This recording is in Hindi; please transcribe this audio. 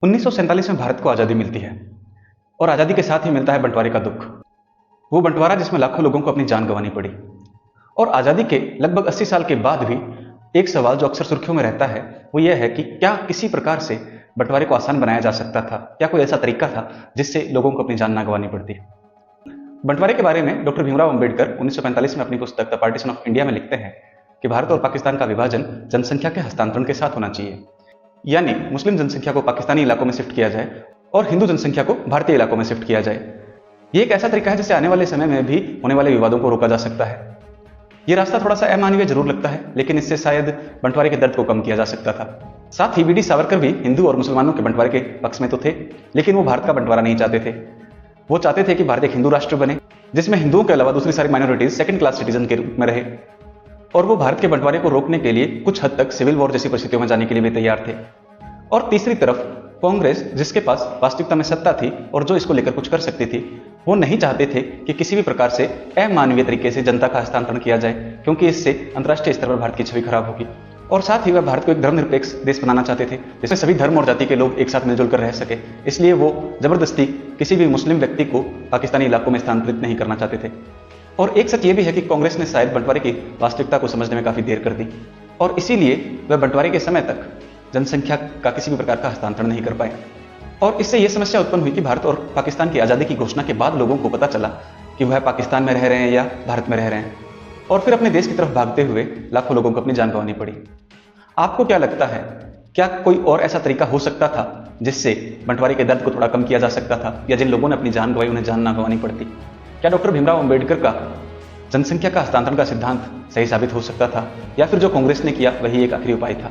1947 में भारत को आज़ादी मिलती है और आज़ादी के साथ ही मिलता है बंटवारे का दुख। वो बंटवारा जिसमें लाखों लोगों को अपनी जान गंवानी पड़ी। और आज़ादी के लगभग 80 साल के बाद भी एक सवाल जो अक्सर सुर्खियों में रहता है वो यह है कि क्या किसी प्रकार से बंटवारे को आसान बनाया जा सकता था? क्या कोई ऐसा तरीका था जिससे लोगों को अपनी जान ना गंवानी पड़ती? बंटवारे के बारे में डॉक्टर भीमराव अंबेडकर 1945 में अपनी पुस्तक द पार्टीशन ऑफ इंडिया में लिखते हैं कि भारत और पाकिस्तान का विभाजन जनसंख्या के हस्तांतरण के साथ होना चाहिए, यानी मुस्लिम जनसंख्या को पाकिस्तानी इलाकों में शिफ्ट किया जाए और हिंदू जनसंख्या को भारतीय इलाकों में शिफ्ट किया जाए। ये एक ऐसा तरीका है जिससे आने वाले समय में भी होने वाले विवादों को रोका जा सकता है। ये रास्ता थोड़ा सा अमानवीय जरूर लगता है, लेकिन इससे शायद बंटवारे के दर्द को कम किया जा सकता था। साथ ही वीडी सावरकर भी हिंदू और मुसलमानों के बंटवारे के पक्ष में तो थे, लेकिन वो भारत का बंटवारा नहीं चाहते थे। वो चाहते थे कि भारत एक हिंदू राष्ट्र बने जिसमें हिंदुओं के अलावा दूसरी सारी माइनॉरिटीज सेकंड क्लास सिटीजन के रूप में रहे। और वो भारत के बंटवारे को रोकने के लिए कुछ हद तक सिविल वॉर जैसी परिस्थितियों में जाने के लिए भी तैयार थे। और तीसरी तरफ कांग्रेस, जिसके पास वास्तविकता में सत्ता थी और जो इसको लेकर कुछ कर सकती थी, वो नहीं चाहते थे कि किसी भी प्रकार से अमानवीय तरीके से जनता का हस्तांतरण किया जाए, क्योंकि इससे अंतर्राष्ट्रीय स्तर पर भारत की छवि खराब होगी। और साथ ही वह भारत को एक धर्मनिरपेक्ष देश बनाना चाहते थे जिसमें सभी धर्म और जाति के लोग एक साथ मिलजुल कर रह सके। इसलिए वो जबरदस्ती किसी भी मुस्लिम व्यक्ति को पाकिस्तानी इलाकों में स्थानांतरित नहीं करना चाहते थे। और एक सच ये भी है कि कांग्रेस ने शायद बंटवारे की वास्तविकता को समझने में काफी देर कर दी और इसीलिए वह बंटवारे के समय तक जनसंख्या का किसी भी प्रकार का हस्तांतरण नहीं कर पाए। और इससे यह समस्या उत्पन्न हुई कि भारत और पाकिस्तान की आज़ादी की घोषणा के बाद लोगों को पता चला कि वह पाकिस्तान में रह रहे हैं या भारत में रह रहे हैं, और फिर अपने देश की तरफ भागते हुए लाखों लोगों को अपनी जान गंवानी पड़ी। आपको क्या लगता है, क्या कोई और ऐसा तरीका हो सकता था जिससे बंटवारे के दर्द को थोड़ा कम किया जा सकता था, या जिन लोगों ने अपनी जान गंवाई उन्हें जान ना गंवानी पड़ती? क्या डॉक्टर भीमराव अंबेडकर का जनसंख्या का हस्तांतरण का सिद्धांत सही साबित हो सकता था, या फिर जो कांग्रेस ने किया वही एक आखिरी उपाय था?